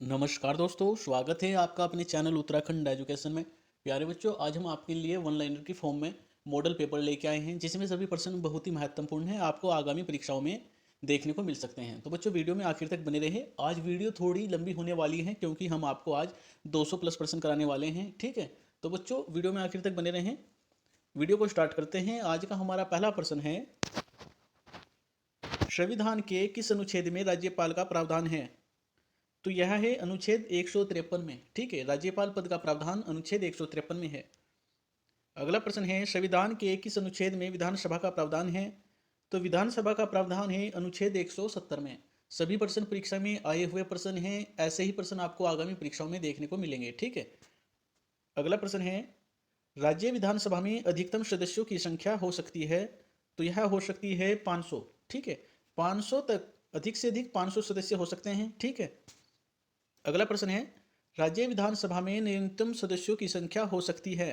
नमस्कार दोस्तों, स्वागत है आपका अपने चैनल उत्तराखंड एजुकेशन में। प्यारे बच्चों, आज हम आपके लिए वन लाइनर की फॉर्म में मॉडल पेपर लेके आए हैं, जिसमें सभी प्रश्न बहुत ही महत्वपूर्ण हैं, आपको आगामी परीक्षाओं में देखने को मिल सकते हैं। तो बच्चों, वीडियो में आखिर तक बने रहे। आज वीडियो थोड़ी लंबी होने वाली है क्योंकि हम आपको आज 200 प्लस प्रश्न कराने वाले हैं, ठीक है। तो बच्चों, वीडियो में आखिर तक बने रहें। वीडियो को स्टार्ट करते हैं। आज का हमारा पहला प्रश्न है, संविधान के किस अनुच्छेद में राज्यपाल का प्रावधान है? तो यह है अनुच्छेद 153 में, ठीक है। राज्यपाल पद का प्रावधान अनुच्छेद 153 में है। अगला प्रश्न है, संविधान के किस अनुच्छेद में विधानसभा का प्रावधान है? तो विधानसभा का प्रावधान है अनुच्छेद 170 में। सभी प्रश्न परीक्षा में आए हुए प्रश्न हैं, ऐसे ही प्रश्न आपको आगामी परीक्षाओं में देखने को मिलेंगे, ठीक है। अगला प्रश्न है, राज्य विधानसभा में अधिकतम सदस्यों की संख्या हो सकती है? तो यह हो सकती है 500, ठीक है। 500 तक, अधिक से अधिक 500 सदस्य हो सकते हैं, ठीक है। अगला प्रश्न है, राज्य विधानसभा में न्यूनतम सदस्यों की संख्या हो सकती है?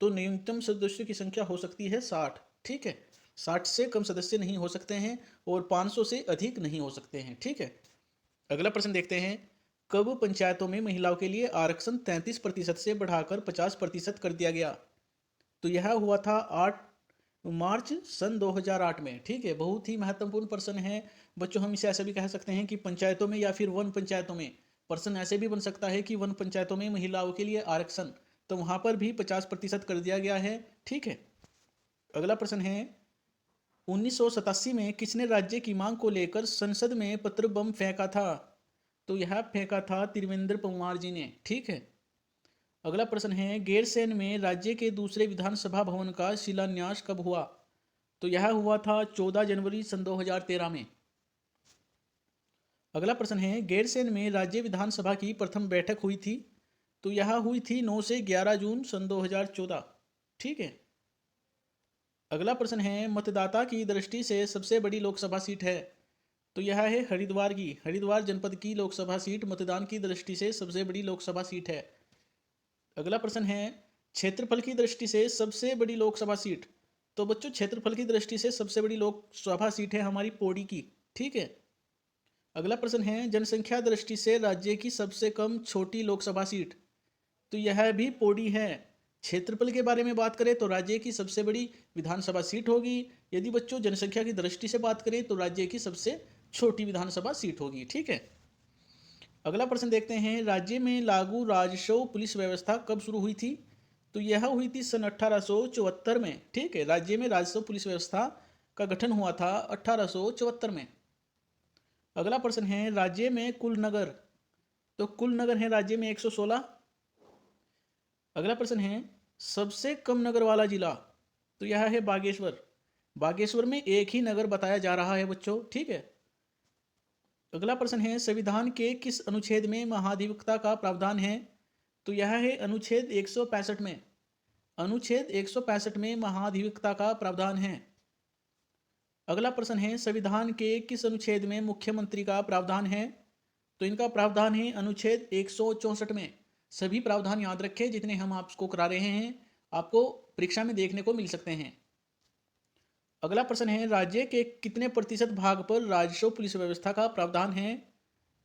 तो न्यूनतम सदस्यों की संख्या हो सकती है 60, ठीक है। 60 से कम सदस्य नहीं हो सकते हैं और 500 से अधिक नहीं हो सकते हैं, ठीक है। अगला प्रश्न देखते हैं, कब पंचायतों में महिलाओं के लिए आरक्षण 33% से बढ़ाकर 50% कर दिया गया? तो यह हुआ था 8 मार्च सन 2008 में, ठीक है। बहुत ही महत्वपूर्ण प्रश्न है बच्चों। हम इसे ऐसे भी कह सकते हैं कि पंचायतों में या फिर वन पंचायतों में, प्रश्न ऐसे भी बन सकता है कि वन पंचायतों में महिलाओं के लिए आरक्षण, तो वहां पर भी 50% कर दिया गया है, ठीक है। अगला प्रश्न है, 1987 में किसने राज्य की मांग को लेकर संसद में पत्र बम फेंका था? तो यह फेंका था त्रिवेंद्र पंवार जी ने, ठीक है। अगला प्रश्न है, गैरसैंण में राज्य के दूसरे विधानसभा भवन का शिलान्यास कब हुआ? तो यह हुआ था 14 जनवरी सन 2013 में। अगला प्रश्न है, गैरसैंण में राज्य विधानसभा की प्रथम बैठक हुई थी? तो यह हुई थी 9 से 11 जून सन 2014, ठीक है। अगला प्रश्न है, मतदाता की दृष्टि से सबसे बड़ी लोकसभा सीट है? तो यह है हरिद्वार की, हरिद्वार जनपद की लोकसभा सीट मतदान की दृष्टि से सबसे बड़ी लोकसभा सीट है। अगला प्रश्न है, क्षेत्रफल की दृष्टि से सबसे बड़ी लोकसभा सीट? तो बच्चों, क्षेत्रफल की दृष्टि से सबसे बड़ी लोकसभा सीट है हमारी पौड़ी की, ठीक है। अगला प्रश्न है, जनसंख्या दृष्टि से राज्य की सबसे कम छोटी लोकसभा सीट? तो यह भी पौड़ी है। क्षेत्रफल के बारे में बात करें तो राज्य की सबसे बड़ी विधानसभा सीट होगी। यदि बच्चों जनसंख्या की दृष्टि से बात करें तो राज्य की सबसे छोटी विधानसभा सीट होगी, ठीक है। अगला प्रश्न देखते हैं, राज्य में लागू राजस्व पुलिस व्यवस्था कब शुरू हुई थी? तो यह हुई थी सन 1874 में, ठीक है। राज्य में राजस्व पुलिस व्यवस्था का गठन हुआ था 1874 में। अगला प्रश्न है, राज्य में कुल नगर? तो कुल नगर है राज्य में 116। अगला प्रश्न है, सबसे कम नगर वाला जिला? तो यह है बागेश्वर। बागेश्वर में एक ही नगर बताया जा रहा है बच्चों, ठीक है। अगला प्रश्न है, संविधान के किस अनुच्छेद में महाधिवक्ता का प्रावधान है? तो यह है अनुच्छेद 165 में। अनुच्छेद 165 में महाधिवक्ता का प्रावधान है। अगला प्रश्न है, संविधान के किस अनुच्छेद में मुख्यमंत्री का प्रावधान है? तो इनका प्रावधान है अनुच्छेद 164 में। सभी प्रावधान याद रखें जितने हम आपको करा रहे हैं, आपको परीक्षा में देखने को मिल सकते हैं। अगला प्रश्न है, राज्य के कितने प्रतिशत भाग पर राजस्व पुलिस व्यवस्था का प्रावधान है?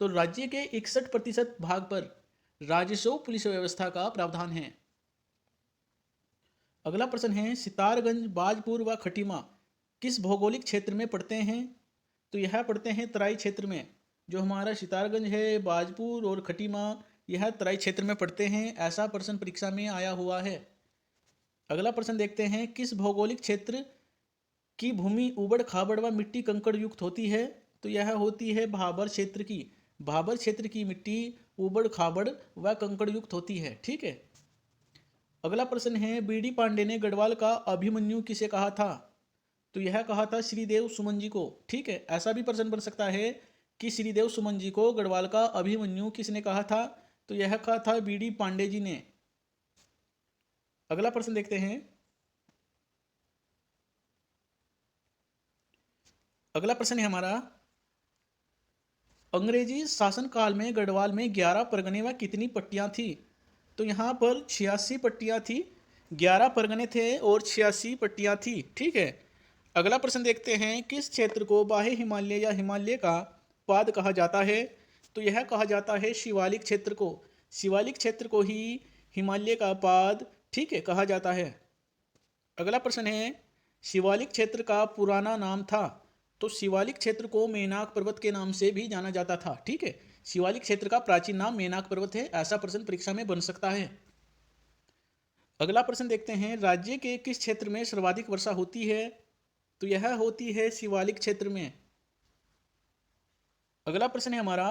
तो राज्य के 61% भाग पर राजस्व पुलिस व्यवस्था का प्रावधान है। अगला प्रश्न है, सितारगंज, बाजपुर व खटीमा किस भौगोलिक क्षेत्र में पड़ते हैं? तो यह पड़ते हैं तराई क्षेत्र में। जो हमारा सितारगंज है, बाजपुर और खटीमा, यह तराई क्षेत्र में पड़ते हैं। ऐसा प्रश्न परीक्षा में आया हुआ है। अगला प्रश्न देखते हैं, किस भौगोलिक क्षेत्र की भूमि उबड़ खाबड़ व मिट्टी कंकड़ युक्त होती है? तो यह होती है भाबर क्षेत्र की। भाबर क्षेत्र की मिट्टी उबड़ खाबड़ व कंकड़ युक्त होती है, ठीक है। अगला प्रश्न है, बीडी पांडे ने गढ़वाल का अभिमन्यु किसे कहा था? तो यह कहा था श्रीदेव सुमन जी को, ठीक है। ऐसा भी प्रश्न बन सकता है कि श्रीदेव सुमन जी को गढ़वाल का अभिमन्यु किसने कहा था? तो यह कहा था बीडी पांडे जी ने। अगला प्रश्न देखते हैं, अगला प्रश्न है हमारा, अंग्रेजी शासन काल में गढ़वाल में 11 परगने व कितनी पट्टियां थी? तो यहाँ पर 86 पट्टियां थी। 11 परगने थे और 86 पट्टियां थी, ठीक है। अगला प्रश्न देखते हैं, किस क्षेत्र को बाह्य हिमालय या हिमालय का पाद कहा जाता है? तो यह कहा जाता है शिवालिक क्षेत्र को। शिवालिक क्षेत्र को ही हिमालय का पाद, ठीक है, कहा जाता है। अगला प्रश्न है, शिवालिक क्षेत्र का पुराना नाम था। तो शिवालिक क्षेत्र को मेनाक पर्वत के नाम से भी जाना जाता था, ठीक है। शिवालिक क्षेत्र का प्राचीन नाम मेनाक पर्वत है। ऐसा प्रश्न परीक्षा में बन सकता है। अगला प्रश्न देखते हैं, राज्य के किस क्षेत्र में सर्वाधिक वर्षा होती है। तो यह होती है शिवालिक क्षेत्र में। अगला प्रश्न है हमारा,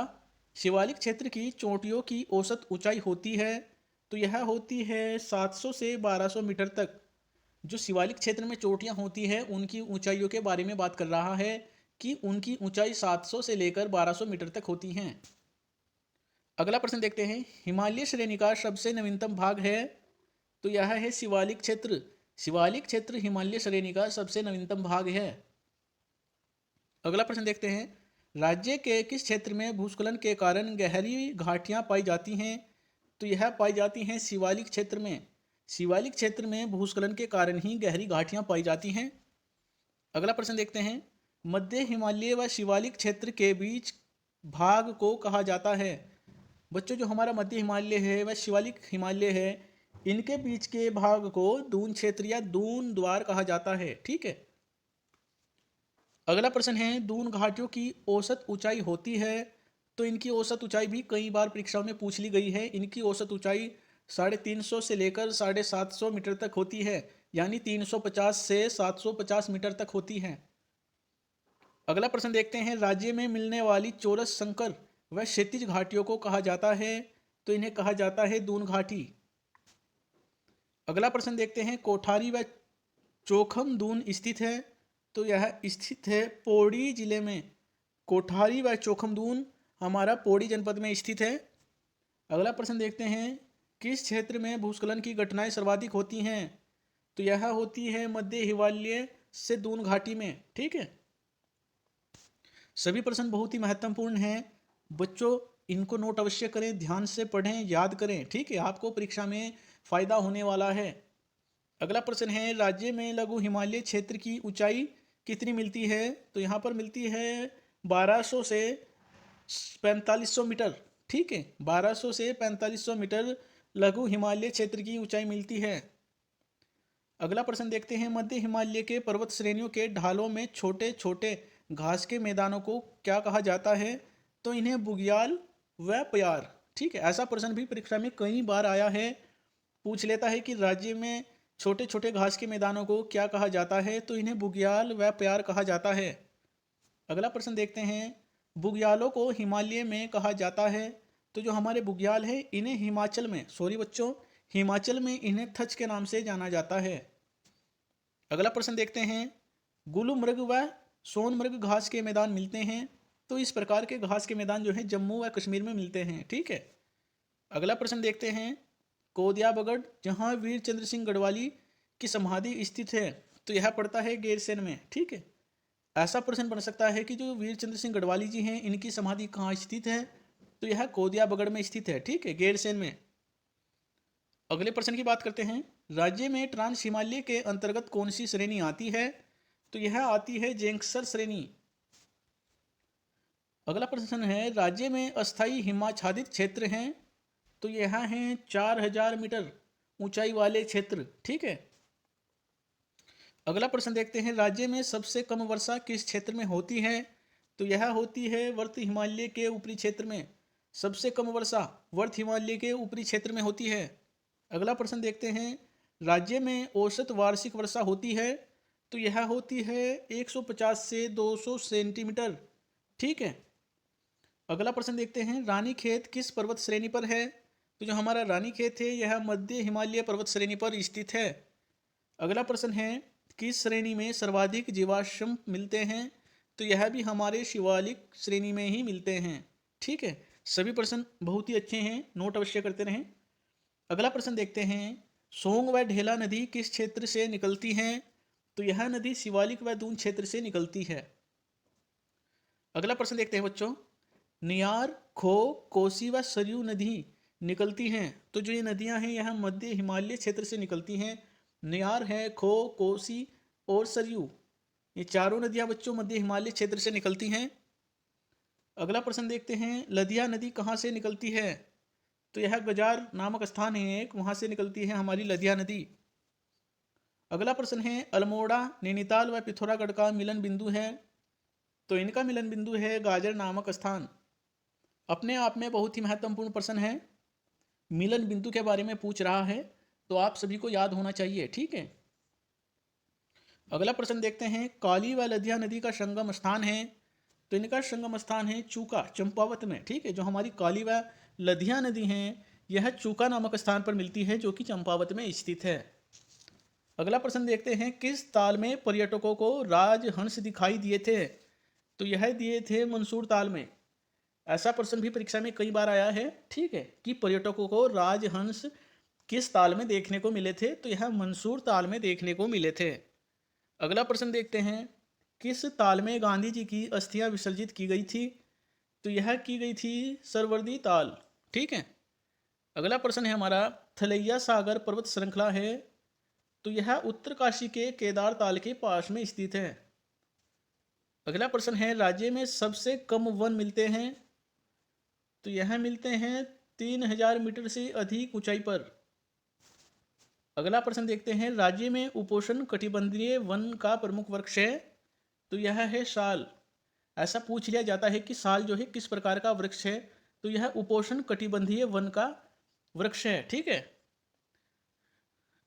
शिवालिक क्षेत्र की चोटियों की औसत ऊंचाई होती है। तो यह होती है 700 से 1200 मीटर तक। जो शिवालिक क्षेत्र में चोटियां होती हैं उनकी ऊंचाइयों के बारे में बात कर रहा है कि उनकी ऊंचाई 700 से लेकर 1200 मीटर तक होती हैं। अगला प्रश्न देखते हैं, हिमालय श्रेणी का सबसे नवीनतम भाग है। तो यह है शिवालिक क्षेत्र। शिवालिक क्षेत्र हिमालय श्रेणी का सबसे नवीनतम भाग है। अगला प्रश्न देखते हैं, राज्य के किस क्षेत्र में भूस्खलन के कारण गहरी घाटियां पाई जाती हैं। तो यह पाई जाती हैं शिवालिक क्षेत्र में। शिवालिक क्षेत्र में भूस्खलन के कारण ही गहरी घाटियां पाई जाती हैं। अगला प्रश्न देखते हैं, मध्य हिमालय व शिवालिक क्षेत्र के बीच भाग को कहा जाता है। बच्चों, जो हमारा मध्य हिमालय है व शिवालिक हिमालय है, इनके बीच के भाग को दून क्षेत्र या दून द्वार कहा जाता है, ठीक है। अगला प्रश्न है, दून घाटियों की औसत ऊंचाई होती है। तो इनकी औसत ऊंचाई भी कई बार परीक्षाओं में पूछ ली गई है। इनकी औसत ऊंचाई 350 से लेकर 750 मीटर तक होती है, यानी 350 से 750 मीटर तक होती है। अगला प्रश्न देखते हैं, राज्य में मिलने वाली चौरस संकर व क्षैतिज घाटियों को कहा जाता है। तो इन्हें कहा जाता है दून घाटी। अगला प्रश्न देखते हैं, कोठारी व चोखम दून स्थित है। तो यह स्थित है पौड़ी जिले में। कोठारी व चोखम दून हमारा पौड़ी जनपद में स्थित है। अगला प्रश्न देखते हैं, किस क्षेत्र में भूस्खलन की घटनाएं सर्वाधिक होती हैं। तो यह होती है मध्य हिमालय से दून घाटी में, ठीक है। सभी प्रश्न बहुत ही महत्वपूर्ण हैं बच्चों, इनको नोट अवश्य करें, ध्यान से पढ़ें, याद करें, ठीक है। आपको परीक्षा में फायदा होने वाला है। अगला प्रश्न है, राज्य में लघु हिमालय क्षेत्र की ऊंचाई कितनी मिलती है। तो यहाँ पर मिलती है 1200 से 4500 मीटर, ठीक है। 1200 से 4500 मीटर लघु हिमालय क्षेत्र की ऊंचाई मिलती है। अगला प्रश्न देखते हैं, मध्य हिमालय के पर्वत श्रेणियों के ढालों में छोटे छोटे घास के मैदानों को क्या कहा जाता है। तो इन्हें बुग्याल व प्यार, ठीक है। ऐसा प्रश्न भी परीक्षा में कई बार आया है, पूछ लेता है कि राज्य में छोटे छोटे घास के मैदानों को क्या कहा जाता है। तो इन्हें बुग्याल व प्यार कहा जाता है। अगला प्रश्न देखते हैं, बुग्यालों को हिमालय में कहा जाता है। तो जो हमारे बुग्याल है इन्हें हिमाचल में, सॉरी बच्चों, हिमाचल में इन्हें थच के नाम से जाना जाता है। अगला प्रश्न देखते हैं, गुलमर्ग व सोनमर्ग घास के मैदान मिलते हैं। तो इस प्रकार के घास के मैदान जो है जम्मू व कश्मीर में मिलते हैं, ठीक है। अगला प्रश्न देखते हैं, कोदियाबगढ़ जहाँ वीर चंद्र सिंह गढ़वाली की समाधि स्थित है। तो यह पड़ता है गैरसैंण में, ठीक है। ऐसा प्रश्न बन सकता है कि जो वीर चंद्र सिंह गढ़वाली जी हैं इनकी समाधि कहाँ स्थित है। तो यह कोदियाबगढ़ में स्थित है, ठीक है, गैरसैंण में। अगले प्रश्न की बात करते हैं, राज्य में ट्रांस हिमालय के अंतर्गत कौन सी श्रेणी आती है। तो यह आती है जेंक्सर श्रेणी। अगला प्रश्न है, राज्य में अस्थायी हिमाच्छादित क्षेत्र हैं। तो यह हैं 4000 मीटर ऊंचाई वाले क्षेत्र, ठीक है। अगला प्रश्न देखते हैं, राज्य में सबसे कम वर्षा किस क्षेत्र में होती है। तो यह होती है वर्त हिमालय के ऊपरी क्षेत्र में। सबसे कम वर्षा वर्त हिमालय के ऊपरी क्षेत्र में होती है। अगला प्रश्न देखते हैं, राज्य में औसत वार्षिक वर्षा होती है। तो यह होती है 150 से 200 सेंटीमीटर, ठीक है। अगला प्रश्न देखते हैं, रानीखेत किस पर्वत श्रेणी पर है। तो जो हमारा रानीखेत है यह मध्य हिमालय पर्वत श्रेणी पर स्थित है। अगला प्रश्न है, किस श्रेणी में सर्वाधिक जीवाश्म मिलते हैं। तो यह भी हमारे शिवालिक श्रेणी में ही मिलते हैं, ठीक है। सभी प्रश्न बहुत ही अच्छे हैं, नोट अवश्य करते रहें। अगला प्रश्न देखते हैं, सोंग व ढेला नदी किस क्षेत्र से निकलती हैं। तो यह नदी शिवालिक व दून क्षेत्र से निकलती है। अगला प्रश्न देखते हैं बच्चों, नियार, खो, कोसी व सरयू नदी निकलती हैं। तो जो ये नदियां हैं यह मध्य हिमालय क्षेत्र से निकलती हैं। नियार है, खो, कोसी और सरयू, ये चारों नदियां बच्चों मध्य हिमालय क्षेत्र से निकलती हैं। अगला प्रश्न देखते हैं, लदिया नदी कहाँ से निकलती है? तो यह गजार नामक स्थान है एक, वहाँ से निकलती है हमारी लदिया नदी। अगला प्रश्न है, अल्मोड़ा, नैनीताल व पिथौरागढ़ का मिलन बिंदु है। तो इनका मिलन बिंदु है गाजर नामक स्थान। अपने आप में बहुत ही महत्वपूर्ण प्रश्न है, मिलन बिंदु के बारे में पूछ रहा है, तो आप सभी को याद होना चाहिए, ठीक है। अगला प्रश्न देखते हैं, काली व लदिया नदी का संगम स्थान है। तो इनका संगम स्थान है चूका, चंपावत में, ठीक है। जो हमारी काली व लदिया नदी है, यह चूका नामक स्थान पर मिलती है, जो कि चंपावत में स्थित है। अगला प्रश्न देखते हैं, किस ताल में पर्यटकों को राजहंस दिखाई दिए थे? तो यह दिए थे मंसूर ताल में। ऐसा प्रश्न भी परीक्षा में कई बार आया है, ठीक है, कि पर्यटकों को राजहंस किस ताल में देखने को मिले थे? तो यह मंसूर ताल में देखने को मिले थे। अगला प्रश्न देखते हैं, किस ताल में गांधी जी की अस्थियां विसर्जित की गई थी? तो यह की गई थी सरवर्दी ताल, ठीक है। अगला प्रश्न है हमारा, थलैया सागर पर्वत श्रृंखला है। तो यह उत्तरकाशी के केदार ताल के पास में स्थित है। अगला प्रश्न है, राज्य में सबसे कम वन मिलते हैं। तो यह मिलते हैं 3000 मीटर से अधिक ऊंचाई पर। अगला प्रश्न देखते हैं, राज्य में उपोष्ण कटिबंधीय वन का प्रमुख वृक्ष है। तो यह है साल। ऐसा पूछ लिया जाता है कि साल जो है किस प्रकार का वृक्ष है? तो यह उपोष्ण कटिबंधीय वन का वृक्ष है, ठीक है।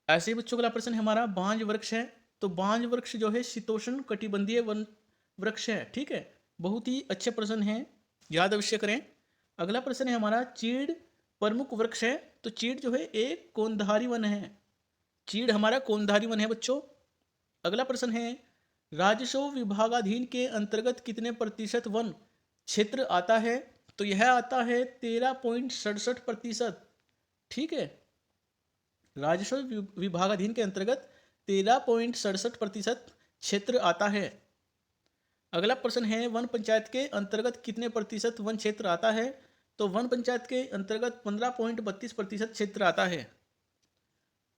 ऐसे ही बच्चों, अगला प्रश्न हमारा, बांज वृक्ष है। तो बांज वृक्ष जो है शीतोष्ण कटिबंधीय वन वृक्ष है, ठीक है। बहुत ही अच्छे प्रश्न हैं, याद अवश्य करें। अगला प्रश्न है हमारा, चीड़ प्रमुख वृक्ष है। तो चीड़ जो है एक कोणधारी वन है। चीड़ हमारा कोणधारी वन है बच्चों। अगला प्रश्न है, राजस्व विभागाधीन के अंतर्गत कितने प्रतिशत वन क्षेत्र आता है? तो यह आता है 13.67%, ठीक है। राजस्व विभागाधीन के अंतर्गत 13.67% क्षेत्र आता है। अगला प्रश्न है, वन पंचायत के अंतर्गत कितने प्रतिशत वन क्षेत्र आता है? तो वन पंचायत के अंतर्गत 15.32% क्षेत्र आता है।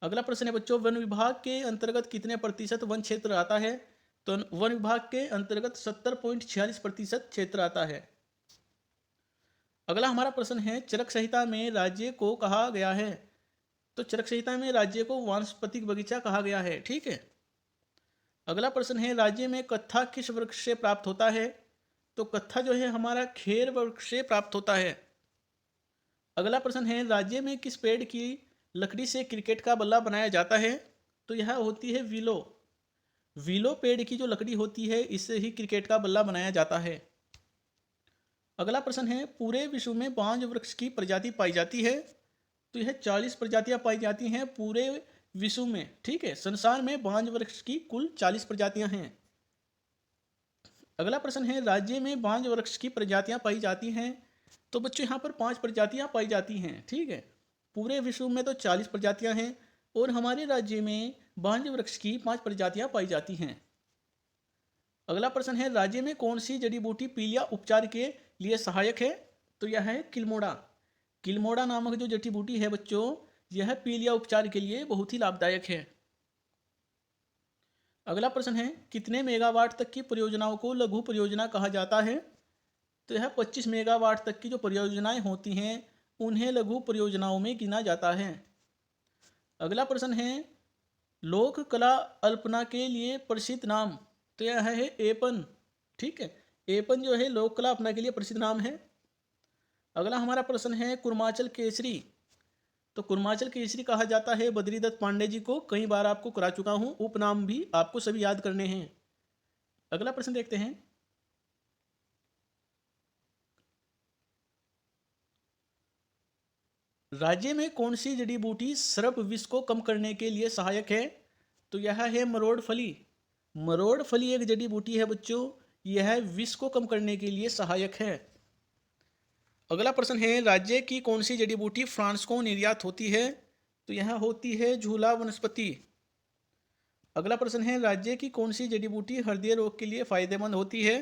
अगला प्रश्न है बच्चों, वन विभाग के अंतर्गत कितने प्रतिशत वन क्षेत्र आता है? तो वन विभाग के अंतर्गत 70.46% क्षेत्र आता है। अगला हमारा प्रश्न है, चरक संहिता में राज्य को कहा गया है। तो चरक संहिता में राज्य को वानस्पतिक बगीचा कहा गया है, ठीक है। अगला प्रश्न है, राज्य में कत्था किस वृक्ष से प्राप्त होता है? तो कत्था जो है हमारा खेर वृक्ष से प्राप्त होता है। अगला प्रश्न है, राज्य में किस पेड़ की लकड़ी से क्रिकेट का बल्ला बनाया जाता है? तो यह होती है विलो। विलो पेड़ की जो लकड़ी होती है, इससे ही क्रिकेट का बल्ला बनाया जाता है। अगला प्रश्न है, पूरे विश्व में बांज वृक्ष की प्रजाति पाई जाती है। तो यह 40 प्रजातियां पाई जाती हैं पूरे विश्व में, ठीक है। संसार में बांज वृक्ष की कुल 40 प्रजातियां हैं। अगला प्रश्न है, राज्य में बांज वृक्ष की प्रजातियां पाई जाती हैं। तो बच्चों यहाँ पर 5 प्रजातियां पाई जाती हैं, ठीक है। पूरे विश्व में तो 40 प्रजातियां हैं और हमारे राज्य में बांज वृक्ष की 5 प्रजातियां पाई जाती हैं। अगला प्रश्न है, राज्य में कौन सी जड़ी बूटी पीलिया उपचार के लिए सहायक है? तो यह है किल्मोड़ा। किल्मोड़ा नामक जो जड़ी बूटी है बच्चों, यह पीलिया उपचार के लिए बहुत ही लाभदायक है। अगला प्रश्न है, कितने मेगावाट तक की परियोजनाओं को लघु परियोजना कहा जाता है? तो यह 25 मेगावाट तक की जो परियोजनाएं होती हैं, उन्हें लघु परियोजनाओं में गिना जाता है। अगला प्रश्न है, लोक कला अल्पना के लिए प्रसिद्ध नाम। तो यह है एपन, ठीक है। एपन जो है लोक कला अल्पना के लिए प्रसिद्ध नाम है। अगला हमारा प्रश्न है, कुर्माचल केसरी। तो कुर्माचल केसरी कहा जाता है बद्रीदत्त पांडे जी को। कई बार आपको करा चुका हूं, उपनाम भी आपको सभी याद करने हैं। अगला प्रश्न देखते हैं, राज्य में कौन सी जड़ी बूटी सर्प विष को कम करने के लिए सहायक है? तो यह है मरोड़ फली। मरोड़ फली एक जड़ी बूटी है बच्चों, यह विष को कम करने के लिए सहायक है। अगला प्रश्न है, राज्य की कौन सी जड़ी बूटी फ्रांस को निर्यात होती है? तो यह होती है झूला वनस्पति। अगला प्रश्न है, राज्य की कौन सी जड़ी बूटी हृदय रोग के लिए फायदेमंद होती है?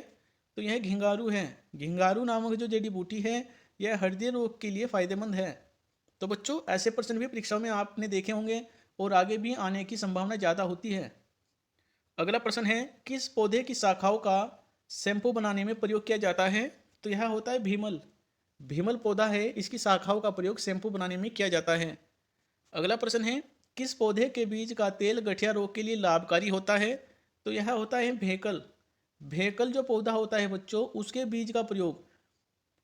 तो यह घिंगारू है। घिंगारू नामक जो जड़ी बूटी है, यह हृदय रोग के लिए फायदेमंद है। तो बच्चों, ऐसे प्रश्न भी परीक्षाओं में आपने देखे होंगे और आगे भी आने की संभावना ज़्यादा होती है। अगला प्रश्न है, किस पौधे की शाखाओं का शैम्पू बनाने में प्रयोग किया जाता है? तो यह होता है भीमल। भीमल पौधा है, इसकी शाखाओं का प्रयोग शैम्पू बनाने में किया जाता है। अगला प्रश्न है, किस पौधे के बीज का तेल गठिया रोग के लिए लाभकारी होता है? तो यह होता है भेकल। भेकल जो पौधा होता है बच्चों, उसके बीज का प्रयोग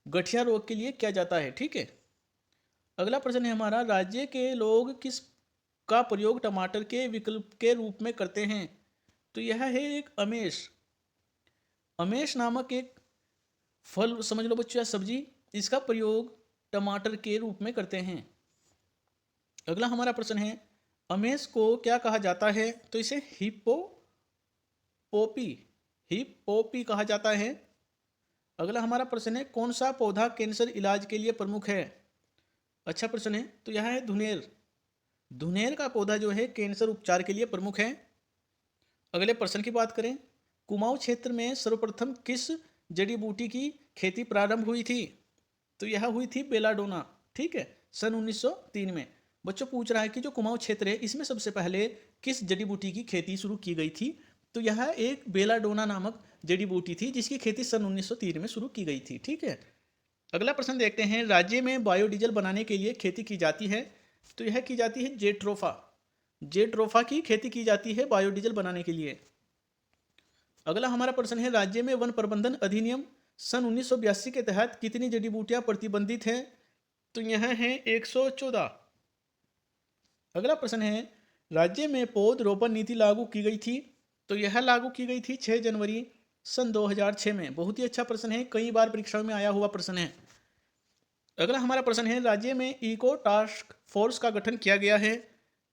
गठिया रोग के लिए किया जाता है। ठीक है। अगला प्रश्न है हमारा, राज्य के लोग किस का प्रयोग टमाटर के विकल्प के रूप में करते हैं? तो यह है एक अमेश। अमेश नामक एक फल समझ लो बच्चों या सब्जी, इसका प्रयोग टमाटर के रूप में करते हैं। अगला हमारा प्रश्न है, अमेश को क्या कहा जाता है? तो इसे हिप्पोपी कहा जाता है। अगला हमारा प्रश्न है, कौन सा पौधा कैंसर इलाज के लिए प्रमुख है? अच्छा प्रश्न है, तो यह है धुनेर। धुनेर का पौधा जो है कैंसर उपचार के लिए प्रमुख है। अगले प्रश्न की बात करें, कुमाऊं क्षेत्र में सर्वप्रथम किस जड़ी बूटी की खेती प्रारंभ हुई थी? तो यह हुई थी बेलाडोना। ठीक है, सन 1903 में। बच्चों पूछ रहा है कि जो कुमाऊं क्षेत्र है इसमें सबसे पहले किस जड़ी बूटी की खेती शुरू की गई थी? तो यह एक बेलाडोना नामक जड़ी बूटी थी जिसकी खेती सन 1903 में शुरू की गई थी। ठीक है। अगला प्रश्न देखते हैं, राज्य में बायोडीजल बनाने के लिए खेती की जाती है। तो यह की जाती है जेट्रोफा। जेट्रोफा की खेती की जाती है बायोडीजल बनाने के लिए। अगला हमारा प्रश्न है, राज्य में वन प्रबंधन अधिनियम सन 1982 के तहत कितनी जड़ी बूटियां प्रतिबंधित हैं? तो यह है 114। अगला प्रश्न है, राज्य में पौधरोपण नीति लागू की गई थी। तो यह लागू की गई थी 6 जनवरी सन 2006 में। बहुत ही अच्छा प्रश्न है, कई बार परीक्षाओं में आया हुआ प्रश्न है। अगला हमारा प्रश्न है, राज्य में इको टास्क फोर्स का गठन किया गया है।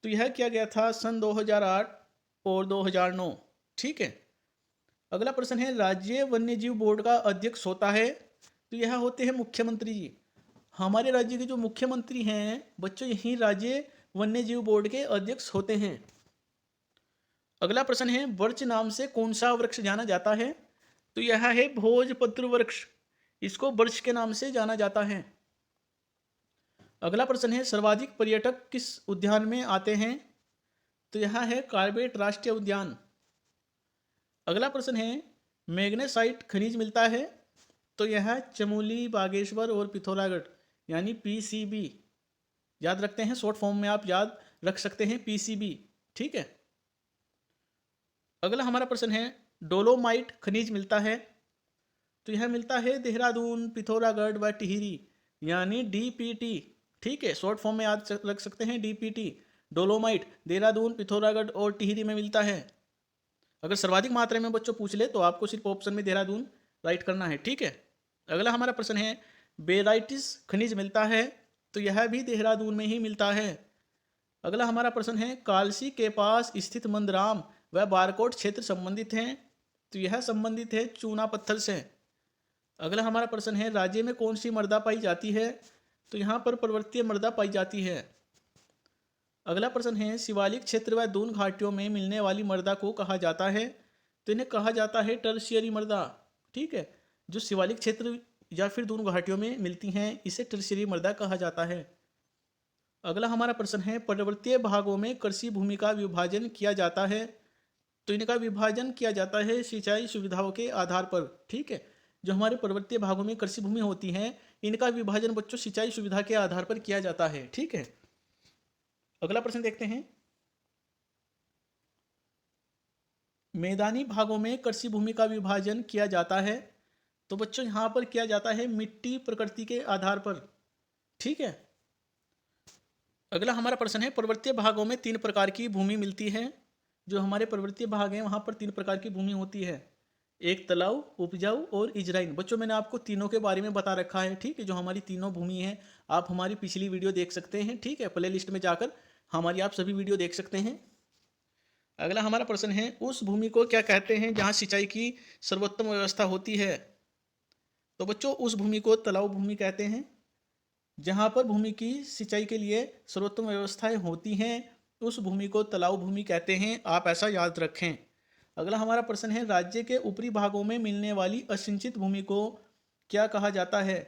तो यह किया गया था सन 2008 और 2009। ठीक है। अगला प्रश्न है, राज्य वन्यजीव बोर्ड का अध्यक्ष होता है। तो यह होते हैं मुख्यमंत्री जी। हमारे राज्य के जो मुख्यमंत्री हैं बच्चों, यही राज्य वन्यजीव बोर्ड के अध्यक्ष होते हैं। अगला प्रश्न है, बर्च नाम से कौन सा वृक्ष जाना जाता है? तो यह है भोजपत्र वृक्ष। इसको बर्च के नाम से जाना जाता है। अगला प्रश्न है, सर्वाधिक पर्यटक किस उद्यान में आते हैं? तो यह है कार्बेट राष्ट्रीय उद्यान। अगला प्रश्न है, मैग्नेसाइट खनिज मिलता है। तो यह चमोली, बागेश्वर और पिथौरागढ़ यानी पीसीबी याद रखते हैं, शॉर्ट फॉर्म में आप याद रख सकते हैं पीसीबी। ठीक है। अगला हमारा प्रश्न है, डोलोमाइट खनिज मिलता है। तो यह मिलता है देहरादून, पिथौरागढ़ व टिहरी यानी डीपीटी। ठीक है, शॉर्ट फॉर्म में याद रख सकते हैं डीपीटी। डोलोमाइट देहरादून, पिथौरागढ़ और टिहरी में मिलता है। अगर सर्वाधिक मात्रा में बच्चों पूछ ले तो आपको सिर्फ ऑप्शन में देहरादून राइट करना है। ठीक है। अगला हमारा प्रश्न है, बेराइटिस खनिज मिलता है। तो यह भी देहरादून में ही मिलता है। अगला हमारा प्रश्न है, कालसी के पास स्थित मंदराम व बारकोट क्षेत्र संबंधित हैं। तो यह संबंधित है चूना पत्थर से। अगला हमारा प्रश्न है, राज्य में कौन सी मृदा पाई जाती है? तो यहाँ पर पर्वतीय मृदा पाई जाती है। अगला प्रश्न है, शिवालिक क्षेत्र व दून घाटियों में मिलने वाली मृदा को कहा जाता है। तो इन्हें कहा जाता है टर्शियरी मृदा। ठीक है, जो शिवालिक क्षेत्र या फिर दून घाटियों में मिलती हैं इसे टर्शियरी मृदा कहा जाता है। अगला हमारा प्रश्न है, पर्वतीय भागों में कृषि भूमि का विभाजन किया जाता है। तो इनका विभाजन किया जाता है सिंचाई सुविधाओं के आधार पर। ठीक है, जो हमारे पर्वतीय भागों में कृषि भूमि होती हैं इनका विभाजन बच्चों सिंचाई सुविधा के आधार पर किया जाता है। ठीक है। अगला प्रश्न देखते हैं, मैदानी भागों में कृषि भूमि का विभाजन किया जाता है। तो बच्चों यहाँ पर किया जाता है मिट्टी प्रकृति के आधार पर। ठीक है। अगला हमारा प्रश्न है, पर्वतीय भागों में 3 प्रकार की भूमि मिलती है। जो हमारे पर्वतीय भाग हैं वहाँ पर 3 प्रकार की भूमि होती है, एक तलाव, उपजाऊ और इजराइन। बच्चों मैंने आपको तीनों के बारे में बता रखा है। ठीक है, जो हमारी तीनों भूमि है आप हमारी पिछली वीडियो देख सकते हैं। ठीक है, प्ले लिस्ट में जाकर हमारी आप सभी वीडियो देख सकते हैं। अगला हमारा प्रश्न है, उस भूमि को क्या कहते हैं जहाँ सिंचाई की सर्वोत्तम व्यवस्था होती है? तो बच्चों उस भूमि को तलाव भूमि कहते हैं। जहाँ पर भूमि की सिंचाई के लिए सर्वोत्तम व्यवस्थाएं होती हैं उस भूमि को तलाव भूमि कहते हैं, आप ऐसा याद रखें। अगला हमारा प्रश्न है, राज्य के ऊपरी भागों में मिलने वाली असिंचित भूमि को क्या कहा जाता है?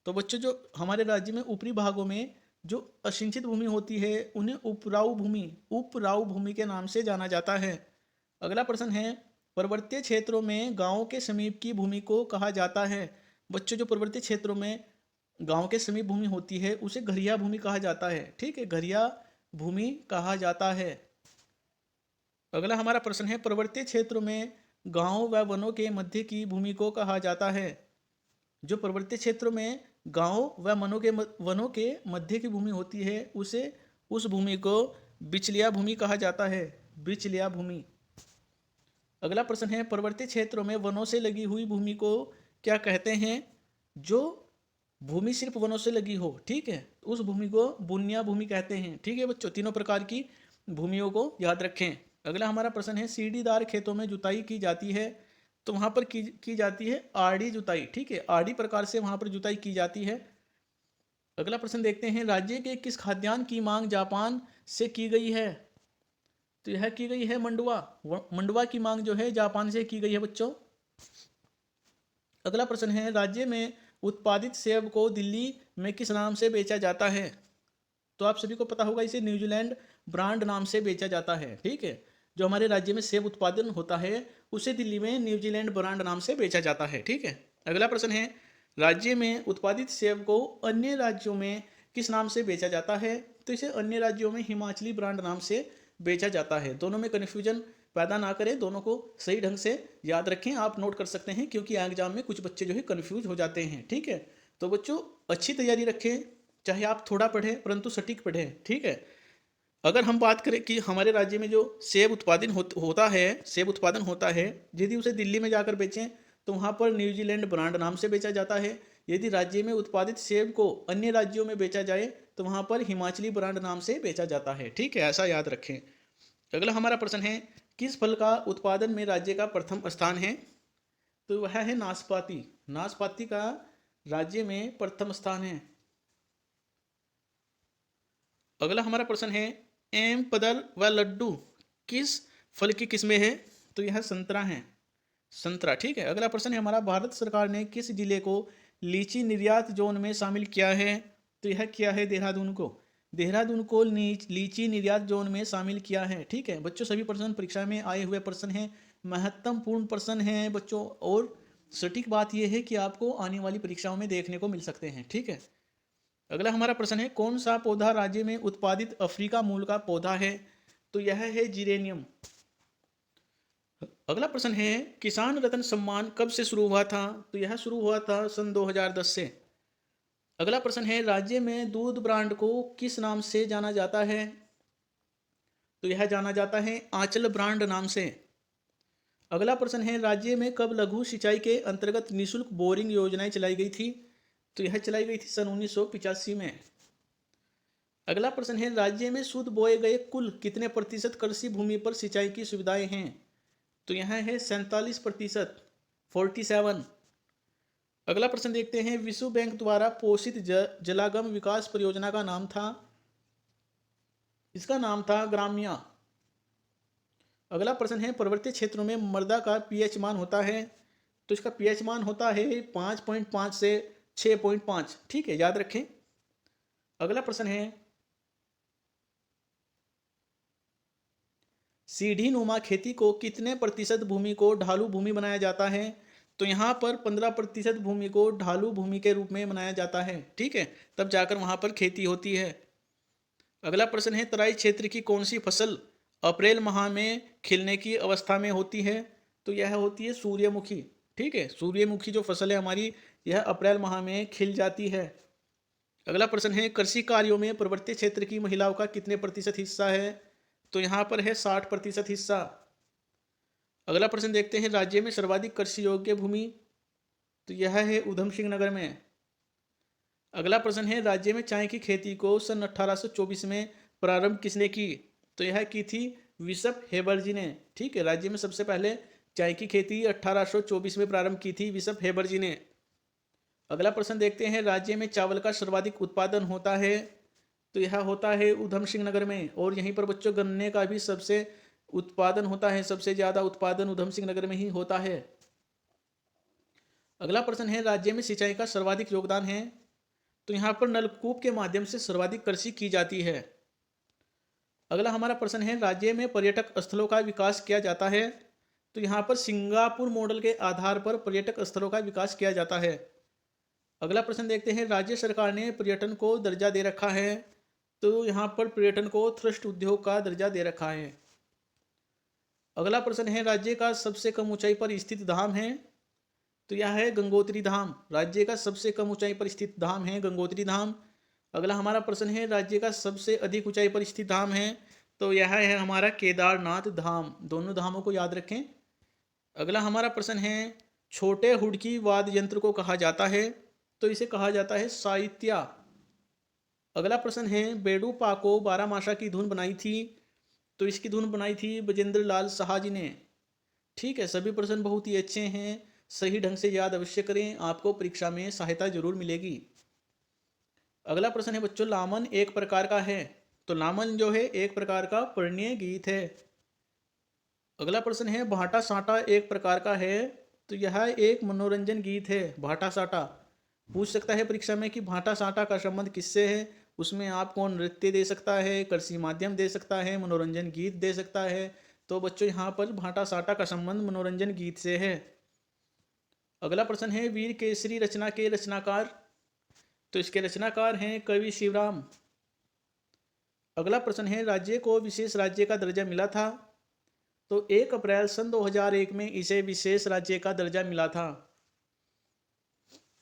तो बच्चों जो हमारे राज्य में ऊपरी भागों में जो असिंचित भूमि होती है उन्हें उपराऊ भूमि के नाम से जाना जाता है। अगला प्रश्न है, पर्वतीय क्षेत्रों में गांवों के समीप की भूमि को कहा जाता है। बच्चों जो पर्वतीय क्षेत्रों में गांव के समीप भूमि होती है उसे घरिया भूमि कहा जाता है। ठीक है, घरिया भूमि कहा जाता है। अगला हमारा प्रश्न है, पर्वतीय क्षेत्रों में गांव व वनों के मध्य की भूमि को कहा जाता है। जो पर्वतीय क्षेत्रों में गांव व वनों के मध्य की भूमि होती है उसे उस भूमि को बिचलिया भूमि कहा जाता है। बिचलिया भूमि। अगला प्रश्न है, पर्वतीय क्षेत्रों में वनों से लगी हुई भूमि को क्या कहते हैं? जो भूमि सिर्फ वनों से लगी हो, ठीक है, उस भूमि को बुनिया भूमि कहते हैं। ठीक है बच्चों, तीनों प्रकार की भूमियों को याद रखें। अगला हमारा प्रश्न है, सीढ़ीदार खेतों में जुताई की जाती है तो वहां पर की जाती है आड़ी जुताई। ठीक है, आड़ी प्रकार से वहां पर जुताई की जाती है। अगला प्रश्न देखते हैं, राज्य के किस खाद्यान्न की मांग जापान से की गई है? तो यह की गई है मंडुआ। मंडुआ की मांग जो है जापान से की गई है बच्चों। अगला प्रश्न है, राज्य में उत्पादित सेब को दिल्ली में किस नाम से बेचा जाता है? तो आप सभी को पता होगा, इसे न्यूजीलैंड ब्रांड नाम से बेचा जाता है। ठीक है, जो हमारे राज्य में सेब उत्पादन होता है उसे दिल्ली में न्यूजीलैंड ब्रांड नाम से बेचा जाता है। ठीक है, अगला प्रश्न है, राज्य में उत्पादित सेब को अन्य राज्यों में किस नाम से बेचा जाता है? तो इसे अन्य राज्यों में हिमाचली ब्रांड नाम से बेचा जाता है। दोनों में कन्फ्यूजन पैदा ना करें, दोनों को सही ढंग से याद रखें। आप नोट कर सकते हैं क्योंकि एग्जाम में कुछ बच्चे जो है कन्फ्यूज हो जाते हैं। ठीक है, तो बच्चों अच्छी तैयारी रखें, चाहे आप थोड़ा पढ़ें परंतु सटीक पढ़ें। ठीक है, अगर हम बात करें कि हमारे राज्य में जो सेब उत्पादन होता है, यदि उसे दिल्ली में जाकर बेचें तो वहाँ पर न्यूजीलैंड ब्रांड नाम से बेचा जाता है। यदि राज्य में उत्पादित सेब को अन्य राज्यों में बेचा जाए तो वहाँ पर हिमाचली ब्रांड नाम से बेचा जाता है। ठीक है, ऐसा याद रखें। अगला हमारा प्रश्न है, किस फल का उत्पादन में राज्य का प्रथम स्थान है? तो वह है नाशपाती। नाशपाती का राज्य में प्रथम स्थान है। अगला हमारा प्रश्न है, एम पदल व लड्डू किस फल की किस्में हैं? तो यह संतरा है, संतरा। ठीक है, अगला प्रश्न है हमारा, भारत सरकार ने किस जिले को लीची निर्यात जोन में शामिल किया है? तो यह किया है देहरादून को। देहरादून को लीची निर्यात जोन में शामिल किया है। ठीक है बच्चों, सभी प्रश्न परीक्षा में आए हुए प्रश्न हैं, महत्वपूर्ण प्रश्न हैं बच्चों, और सटीक बात यह है कि आपको आने वाली परीक्षाओं में देखने को मिल सकते हैं। ठीक है, अगला हमारा प्रश्न है, कौन सा पौधा राज्य में उत्पादित अफ्रीका मूल का पौधा है? तो यह है जीरेनियम। अगला प्रश्न है, किसान रत्न सम्मान कब से शुरू हुआ था? तो यह शुरू हुआ था सन 2010 से। अगला प्रश्न है, राज्य में दूध ब्रांड को किस नाम से जाना जाता है? तो यह जाना जाता है आंचल ब्रांड नाम से। अगला प्रश्न है, राज्य में कब लघु सिंचाई के अंतर्गत निःशुल्क बोरिंग योजनाएं चलाई गई थी? तो यह चलाई गई थी सन 1985 में। अगला प्रश्न है, राज्य में शुद्ध बोए गए कुल कितने प्रतिशत कृषि भूमि पर सिंचाई की सुविधाएं हैं? तो यह है 47%, 47। अगला प्रश्न देखते हैं, विश्व बैंक द्वारा पोषित जलागम विकास परियोजना का नाम था? इसका नाम था ग्राम्या। अगला प्रश्न है, पर्वतीय क्षेत्रों में मृदा का पीएच मान होता है? तो इसका पीएच मान होता है 5.5 से 6.5। ठीक है, याद रखें। अगला प्रश्न है, सीढ़ी नुमा खेती को कितने प्रतिशत भूमि को ढालू भूमि बनाया जाता है? तो यहाँ पर 15% भूमि को ढालू भूमि के रूप में बनाया जाता है। ठीक है, तब जाकर वहाँ पर खेती होती है। अगला प्रश्न है, तराई क्षेत्र की कौन सी फसल अप्रैल माह में खिलने की अवस्था में होती है? तो यह होती है सूर्यमुखी। ठीक है, सूर्यमुखी जो फसल है हमारी, यह अप्रैल माह में खिल जाती है। अगला प्रश्न है, कृषि कार्यों में पर्वतीय क्षेत्र की महिलाओं का कितने प्रतिशत हिस्सा है? तो यहाँ पर है 60% हिस्सा। अगला प्रश्न देखते हैं, राज्य में सर्वाधिक कृषि योग्य भूमि? तो यह है उधम सिंह नगर में। अगला प्रश्न है, राज्य में चाय की खेती को सन 1824 में प्रारंभ किसने की? तो यह की थी बिशप हेबरजी ने। ठीक है, राज्य में सबसे पहले चाय की खेती 1824 में प्रारंभ की थी बिशप हेबरजी ने। अगला प्रश्न देखते हैं, राज्य में चावल का सर्वाधिक उत्पादन होता है? तो यह होता है उधम सिंह नगर में। और यहीं पर बच्चों गन्ने का भी सबसे उत्पादन होता है, सबसे ज्यादा उत्पादन उधम सिंह नगर में ही होता है। अगला प्रश्न है, राज्य में सिंचाई का सर्वाधिक योगदान है? तो यहाँ पर नलकूप के माध्यम से सर्वाधिक कृषि की जाती है। अगला हमारा प्रश्न है, राज्य में पर्यटक स्थलों का विकास किया जाता है? तो यहाँ पर सिंगापुर मॉडल के आधार पर पर्यटक स्थलों का विकास किया जाता है। अगला प्रश्न देखते हैं, राज्य सरकार ने पर्यटन को दर्जा दे रखा है। तो यहाँ पर पर्यटन को थ्रस्ट उद्योग का दर्जा दे रखा है। अगला प्रश्न है, राज्य का सबसे कम ऊंचाई पर स्थित धाम है। तो यह है गंगोत्री धाम। राज्य का सबसे कम ऊंचाई पर स्थित धाम है गंगोत्री धाम। अगला हमारा प्रश्न है, राज्य का सबसे अधिक ऊंचाई पर स्थित धाम है। तो यह है हमारा केदारनाथ धाम। दोनों धामों को याद रखें। अगला हमारा प्रश्न है, छोटे हुडकी वाद्य यंत्र को कहा जाता है। तो इसे कहा जाता है साहित्या। अगला प्रश्न है, बेडू पाको बारामाशा की धुन बनाई थी। तो इसकी धुन बनाई थी बजेंद्र लाल साहा जी ने। ठीक है, सभी प्रश्न बहुत ही अच्छे हैं, सही ढंग से याद अवश्य करें, आपको परीक्षा में सहायता जरूर मिलेगी। अगला प्रश्न है बच्चों, लामन एक प्रकार का है। तो लामन जो है एक प्रकार का वर्णीय गीत है। अगला प्रश्न है, भाटा साटा एक प्रकार का है। तो यह एक मनोरंजन गीत है भाटा साटा। पूछ सकता है परीक्षा में कि भाटा साटा का संबंध किससे है। उसमें आपको नृत्य दे सकता है, कृषि माध्यम दे सकता है, मनोरंजन गीत दे सकता है। तो बच्चों यहाँ पर भाटा साटा का संबंध मनोरंजन गीत से है। अगला प्रश्न है, वीर केसरी रचना के रचनाकार। तो इसके रचनाकार हैं कवि शिवराम। अगला प्रश्न है, राज्य को विशेष राज्य का दर्जा मिला था। तो 1 अप्रैल सन 2001 में इसे विशेष राज्य का दर्जा मिला था।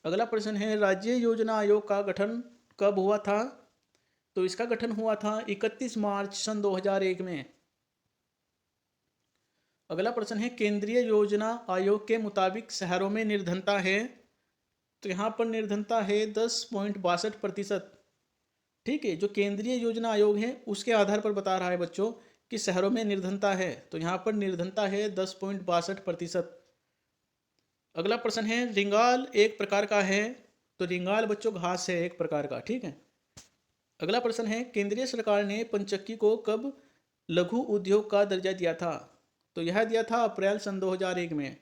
अगला प्रश्न है, राज्य योजना आयोग का गठन कब हुआ था। तो इसका गठन हुआ था 31 मार्च सन 2001 में। अगला प्रश्न है, केंद्रीय योजना आयोग के मुताबिक शहरों में निर्धनता है। तो यहाँ पर निर्धनता है 10.62%। ठीक है, जो केंद्रीय योजना आयोग है उसके आधार पर बता रहा है बच्चों कि शहरों में निर्धनता है। तो यहाँ पर निर्धनता है 10.62%। अगला प्रश्न है, रिंगाल एक प्रकार का है। तो रिंगाल बच्चों घास है एक प्रकार का। ठीक है। अगला प्रश्न है, केंद्रीय सरकार ने पंचक्की को कब लघु उद्योग का दर्जा दिया था। तो यह दिया था अप्रैल सन 2001 में।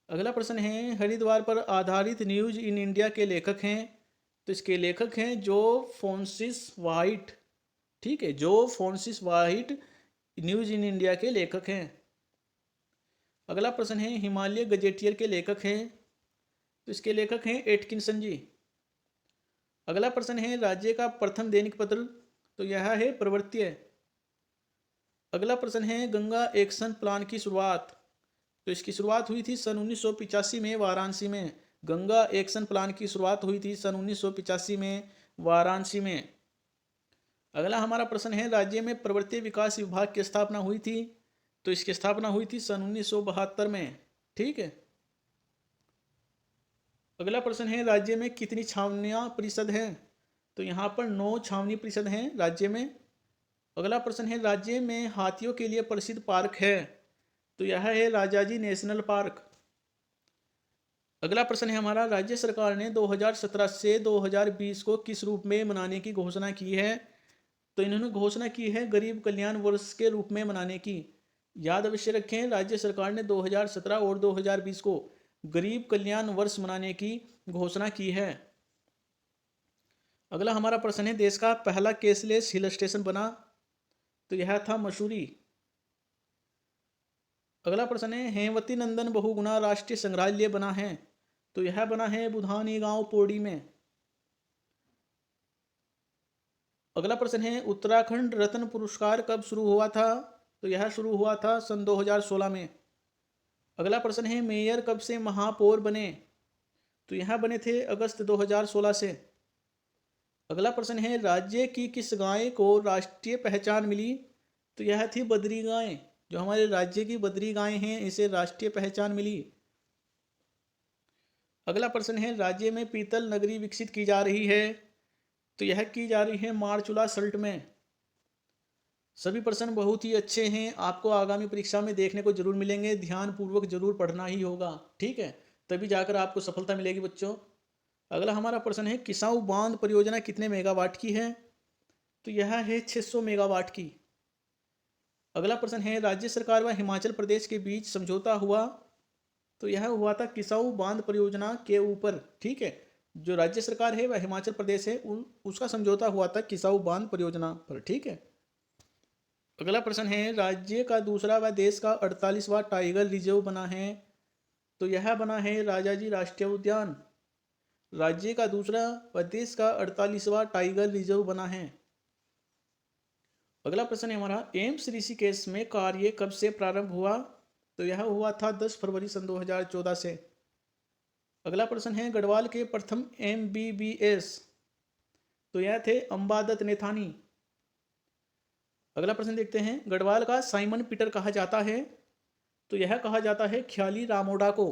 अगला प्रश्न है, हरिद्वार पर आधारित न्यूज इन इंडिया के लेखक हैं। तो इसके लेखक हैं जो फ्रांसिस वाइट। ठीक है, जो Francis white news in India के लेखक हैं। अगला प्रश्न है, हिमालय गजेटियर के लेखक हैं। तो इसके लेखक हैं एटकिंसन जी। अगला प्रश्न है, राज्य का प्रथम दैनिक पत्र। तो यह है प्रवृत्ति। अगला प्रश्न है, गंगा एक्शन प्लान की शुरुआत। तो इसकी शुरुआत हुई थी सन 1985 में वाराणसी में। गंगा एक्शन प्लान की शुरुआत हुई थी सन 1985 में वाराणसी में। अगला हमारा प्रश्न है, राज्य में प्रवृत्ति विकास विभाग की स्थापना हुई थी। तो इसकी स्थापना हुई थी सन 1972 में। ठीक है। अगला प्रश्न है, राज्य में कितनी छावनियां परिषद हैं। तो यहाँ पर 9 छावनी परिषद हैं राज्य में। अगला प्रश्न है, राज्य में हाथियों के लिए प्रसिद्ध पार्क है। तो यह है राजाजी नेशनल पार्क। अगला प्रश्न है हमारा, राज्य सरकार ने 2017 से 2020 को किस रूप में मनाने की घोषणा की है। तो इन्होंने घोषणा की है गरीब कल्याण वर्ष के रूप में मनाने की। याद अवश्य रखें, राज्य सरकार ने 2017 और 2020 को गरीब कल्याण वर्ष मनाने की घोषणा की है। अगला हमारा प्रश्न है, देश का पहला कैशलेस हिल स्टेशन बना। तो यह था मसूरी। अगला प्रश्न है, हेमवती नंदन बहुगुणा राष्ट्रीय संग्रहालय बना है। तो यह बना है बुधानी गांव पौड़ी में। अगला प्रश्न है, उत्तराखंड रत्न पुरस्कार कब शुरू हुआ था। तो यह शुरू हुआ था सन 2016 में। अगला प्रश्न है, मेयर कब से महापौर बने। तो यह बने थे अगस्त 2016 से। अगला प्रश्न है, राज्य की किस गाय को राष्ट्रीय पहचान मिली। तो यह थी बद्री गाय। जो हमारे राज्य की बद्री गाय हैं इसे राष्ट्रीय पहचान मिली। अगला प्रश्न है, राज्य में पीतल नगरी विकसित की जा रही है। तो यह की जा रही है मारचूला सल्ट में। सभी प्रश्न बहुत ही अच्छे हैं, आपको आगामी परीक्षा में देखने को जरूर मिलेंगे। ध्यान पूर्वक जरूर पढ़ना ही होगा। ठीक है, तभी जाकर आपको सफलता मिलेगी बच्चों। अगला हमारा प्रश्न है, किसाऊ बांध परियोजना कितने मेगावाट की है। तो यह है 600 मेगावाट की। अगला प्रश्न है, राज्य सरकार व हिमाचल प्रदेश के बीच समझौता हुआ। तो यह हुआ था किसाऊ बांध परियोजना के ऊपर। ठीक है, जो राज्य सरकार है वह हिमाचल प्रदेश है, उसका समझौता हुआ था किसाऊ बांध परियोजना पर। ठीक है। अगला प्रश्न है, राज्य का दूसरा व देश का 48वां टाइगर रिजर्व बना है। तो यह बना है राजाजी राष्ट्रीय उद्यान। राज्य का दूसरा व देश का 48वां टाइगर रिजर्व बना है। अगला प्रश्न है हमारा, एम्स ऋषिकेश में कार्य कब से प्रारंभ हुआ? तो यह हुआ था 10 फरवरी सन 2014 से। अगला प्रश्न है, गढ़वाल के प्रथम MBBS? तो यह थे अंबादत्त नेथानी। अगला प्रश्न देखते हैं, गढ़वाल का साइमन पीटर कहा जाता है? तो यह कहा जाता है ख्याली रामोडा को।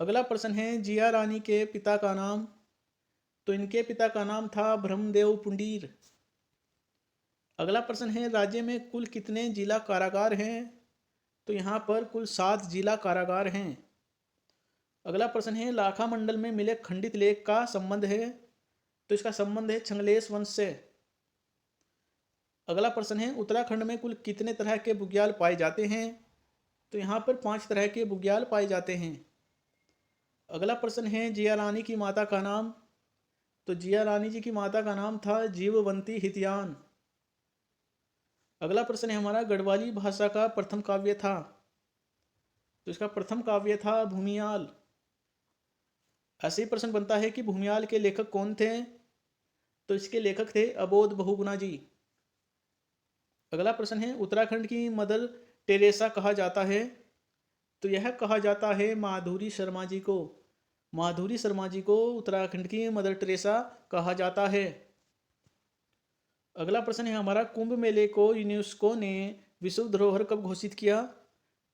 अगला प्रश्न है, जिया रानी के पिता का नाम? तो इनके पिता का नाम था ब्रह्मदेव पुंडीर। अगला प्रश्न है, राज्य में कुल कितने जिला कारागार हैं? तो यहाँ पर कुल 7 जिला कारागार हैं। अगला प्रश्न है, लाखा मंडल में मिले खंडित लेख का संबंध है? तो इसका संबंध है छंगलेश वंश से। अगला प्रश्न है, उत्तराखंड में कुल कितने तरह के बुग्याल पाए जाते हैं? तो यहाँ पर 5 तरह के बुग्याल पाए जाते हैं। अगला प्रश्न है, जिया रानी की माता का नाम? तो जिया रानी जी की माता का नाम था जीववंती हितियान। अगला प्रश्न है हमारा, गढ़वाली भाषा का प्रथम काव्य था? तो इसका प्रथम काव्य था भूमियाल। ऐसे ही प्रश्न बनता है कि भूमियाल के लेखक कौन थे? तो इसके लेखक थे अबोध बहुगुणा जी। अगला प्रश्न है, उत्तराखंड की मदर टेरेसा कहा जाता है? तो यह कहा जाता है माधुरी शर्मा जी को। माधुरी शर्मा जी को उत्तराखंड की मदर टेरेसा कहा जाता है। अगला प्रश्न है हमारा, कुंभ मेले को यूनेस्को ने विश्व धरोहर कब घोषित किया?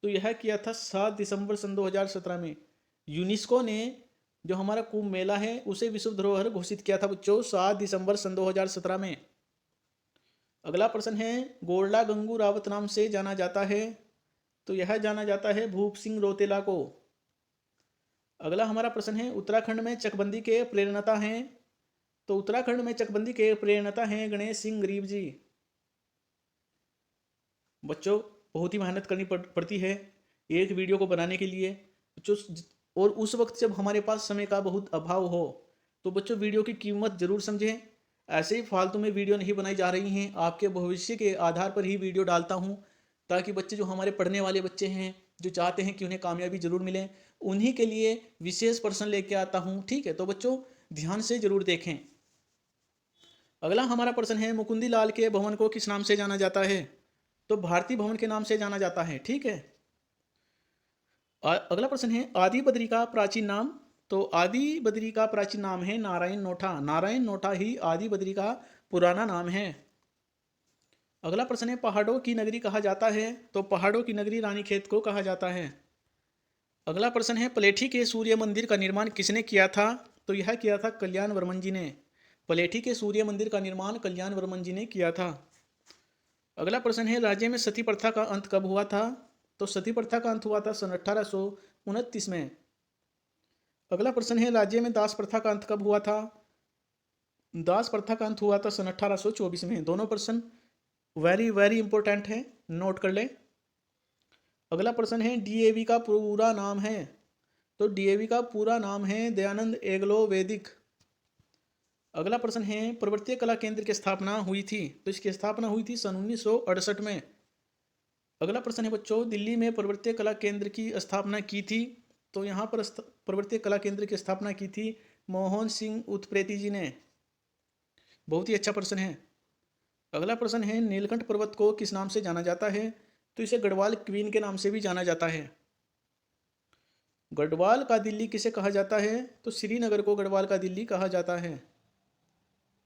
तो यह किया था 7 दिसंबर सन 2017 में। यूनेस्को ने जो हमारा कुंभ मेला है उसे विश्व धरोहर घोषित किया था बच्चों 7 दिसंबर सन 2017 में। अगला प्रश्न है, गोरला गंगू रावत नाम से जाना जाता है? तो यह जाना जाता है भूप सिंह रोतेला को। अगला हमारा प्रश्न है, उत्तराखंड में चकबंदी के प्रेरणता हैं? तो उत्तराखंड में चकबंदी के प्रेरणता हैं गणेश सिंह गरीब जी। बच्चों बहुत ही मेहनत करनी पड़ती है एक वीडियो को बनाने के लिए बच्चों, और उस वक्त जब हमारे पास समय का बहुत अभाव हो तो बच्चों वीडियो की कीमत जरूर समझें। ऐसे ही फालतू में वीडियो नहीं बनाई जा रही हैं, आपके भविष्य के आधार पर ही वीडियो डालता हूं, ताकि बच्चे जो हमारे पढ़ने वाले बच्चे हैं जो चाहते हैं कि उन्हें कामयाबी जरूर मिले, उन्हीं के लिए विशेष प्रश्न लेके आता हूं। ठीक है, तो बच्चों ध्यान से जरूर देखें। अगला हमारा प्रश्न है, मुकुंदी लाल के भवन को किस नाम से जाना जाता है? तो भारतीय भवन के नाम से जाना जाता है। ठीक है। अगला प्रश्न है, आदि बद्री का प्राचीन नाम? तो आदि बद्री का प्राचीन नाम है नारायण नोठा। नारायण नोठा ही आदि बद्री का पुराना नाम है। अगला प्रश्न है, पहाड़ों की नगरी कहा जाता है? तो पहाड़ों की नगरी रानीखेत को कहा जाता है। अगला प्रश्न है, पलेठी के सूर्य मंदिर का निर्माण किसने किया था? तो यह किया था कल्याण वर्मन जी ने। पलेठी के सूर्य मंदिर का निर्माण कल्याण वर्मन जी ने किया था। अगला प्रश्न है, राज्य में सती प्रथा का अंत कब हुआ था? तो सती प्रथा का अंत हुआ था सन 1829 में। अगला प्रश्न है, राज्य में दास प्रथा का अंत कब हुआ था? दास प्रथा का अंत हुआ था सन 1824 में। दोनों प्रश्न वेरी वेरी इंपॉर्टेंट है, नोट कर लें। अगला प्रश्न है, डीएवी का पूरा नाम है? तो डीएवी का पूरा नाम है दयानंद एग्लो वैदिक। अगला प्रश्न है, प्रवर्तक कला केंद्र की स्थापना हुई थी? तो इसकी स्थापना हुई थी सन 1968 में। अगला प्रश्न है बच्चों, दिल्ली में प्रवर्तक कला केंद्र की स्थापना की थी? तो यहाँ पर प्रवर्तक कला केंद्र की स्थापना की थी मोहन सिंह उत्प्रेती जी ने। बहुत ही अच्छा प्रश्न है। अगला प्रश्न है, नीलकंठ पर्वत को किस नाम से जाना जाता है? तो इसे गढ़वाल क्वीन के नाम से भी जाना जाता है। गढ़वाल का दिल्ली किसे कहा जाता है? तो श्रीनगर को गढ़वाल का दिल्ली कहा जाता है।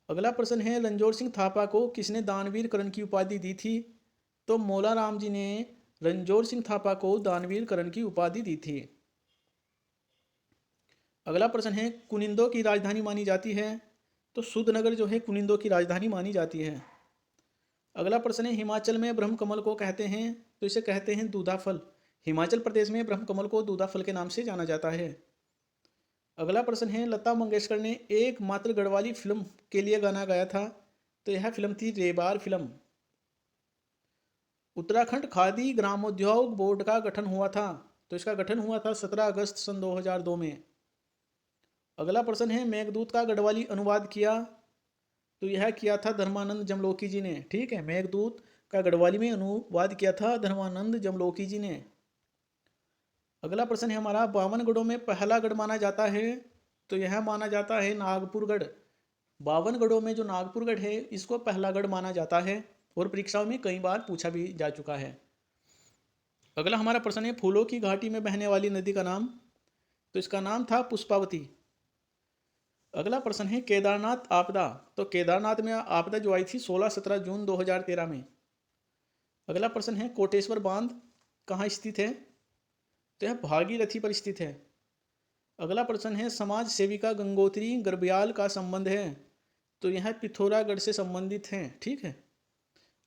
अगला प्रश्न है, रणजोर सिंह थापा को किसने दानवीर करण की उपाधि दी थी? तो मौला राम जी ने रणजोर सिंह थापा को दानवीर करण की उपाधि दी थी। अगला प्रश्न है, कुनिंदो की राजधानी मानी जाती है? तो सुधनगर जो है कुनिंदो की राजधानी मानी जाती है। अगला प्रश्न है, हिमाचल में ब्रह्म कमल को कहते हैं? तो इसे कहते हैं दूधा फल। हिमाचल प्रदेश में ब्रह्म कमल को दूधा फल के नाम से जाना जाता है। अगला प्रश्न है, लता मंगेशकर ने एकमात्र गढ़वाली फिल्म के लिए गाना गाया था? तो यह फिल्म थी रेबार फिल्म। उत्तराखंड खादी ग्रामोद्योग बोर्ड का गठन हुआ था? तो इसका गठन हुआ था 17 अगस्त सन 2002 में। अगला प्रश्न है, मेघदूत का गढ़वाली अनुवाद किया? तो यह किया था धर्मानंद जमलोकी जी ने। ठीक है, मेघदूत का गढ़वाली में अनुवाद किया था धर्मानंद जमलोकी जी ने। अगला प्रश्न है हमारा, 52 गढ़ों में पहला गढ़ माना जाता है, तो यह माना जाता है नागपुरगढ़। 52 गढ़ों में जो नागपुरगढ़ है इसको पहला गढ़ माना जाता है और परीक्षाओं में कई बार पूछा भी जा चुका है। अगला हमारा प्रश्न है, फूलों की घाटी में बहने वाली नदी का नाम, तो इसका नाम था पुष्पावती। अगला प्रश्न है, केदारनाथ आपदा, तो केदारनाथ में आपदा जो आई थी 16-17 जून 2013 में। अगला प्रश्न है, कोटेश्वर बांध कहाँ स्थित है, तो यह भागीरथी पर स्थित है। अगला प्रश्न है, समाज सेविका गंगोत्री गर्ब्याल का संबंध है, तो यह पिथौरागढ़ से संबंधित है। ठीक है।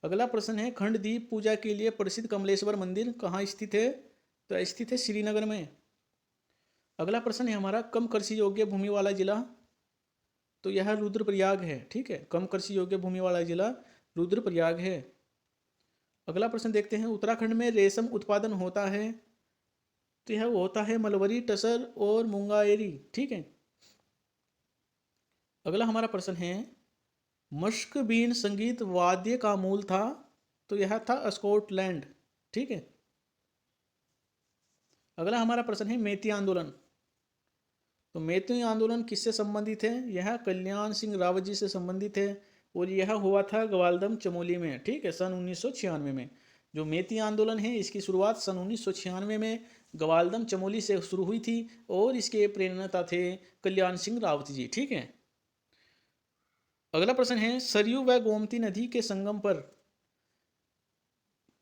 अगला प्रश्न है, खंडदीप पूजा के लिए प्रसिद्ध कमलेश्वर मंदिर कहाँ स्थित है, तो स्थित है श्रीनगर में। अगला प्रश्न है हमारा, कम कृषि योग्य भूमि वाला जिला, तो यह रुद्रप्रयाग है। ठीक है, कम कृषि योग्य भूमि वाला जिला रुद्रप्रयाग है। अगला प्रश्न देखते हैं, उत्तराखंड में रेशम उत्पादन होता है, तो यह होता है मलवरी, टसर और मुंगाएरी। ठीक है। अगला हमारा प्रश्न है, मस्क बीन संगीत वाद्य का मूल था, तो यह था स्कॉटलैंड। ठीक है। अगला हमारा प्रश्न है, मैती आंदोलन, तो मैती आंदोलन किससे संबंधित है, यह कल्याण सिंह रावत जी से संबंधित है और यह हुआ था ग्वालदम चमोली में। ठीक है, सन 1996 में। जो मैती आंदोलन है इसकी शुरुआत सन 1996 में ग्वालदम चमोली से शुरू हुई थी और इसके प्रेरणा थे कल्याण सिंह रावत जी। ठीक है। अगला प्रश्न है, सरयू व गोमती नदी के संगम पर,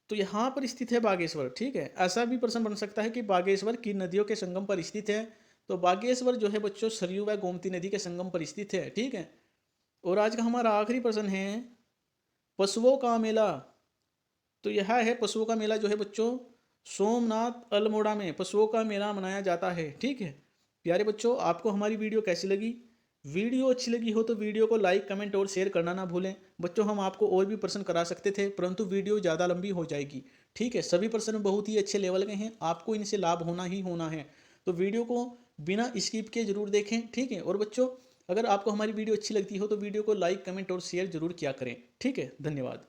तो यहाँ पर स्थित है बागेश्वर। ठीक है, ऐसा भी प्रश्न बन सकता है कि बागेश्वर की नदियों के संगम पर स्थित है, तो बागेश्वर जो है बच्चों सरयू व गोमती नदी के संगम पर स्थित है। ठीक है। और आज का हमारा आखिरी प्रश्न है, पशुओं का मेला, तो यह है पशुओं का मेला जो है बच्चों सोमनाथ अल्मोड़ा में पशुओं का मेला मनाया जाता है। ठीक है। प्यारे बच्चों, आपको हमारी वीडियो कैसी लगी? वीडियो अच्छी लगी हो तो वीडियो को लाइक, कमेंट और शेयर करना ना भूलें। बच्चों, हम आपको और भी प्रश्न करा सकते थे परंतु वीडियो ज़्यादा लंबी हो जाएगी। ठीक है, सभी प्रश्न बहुत ही अच्छे लेवल के हैं, आपको इनसे लाभ होना ही होना है, तो वीडियो को बिना स्किप किए जरूर देखें। ठीक है। और बच्चों, अगर आपको हमारी वीडियो अच्छी लगती हो तो वीडियो को लाइक, कमेंट और शेयर जरूर किया करें। ठीक है, धन्यवाद।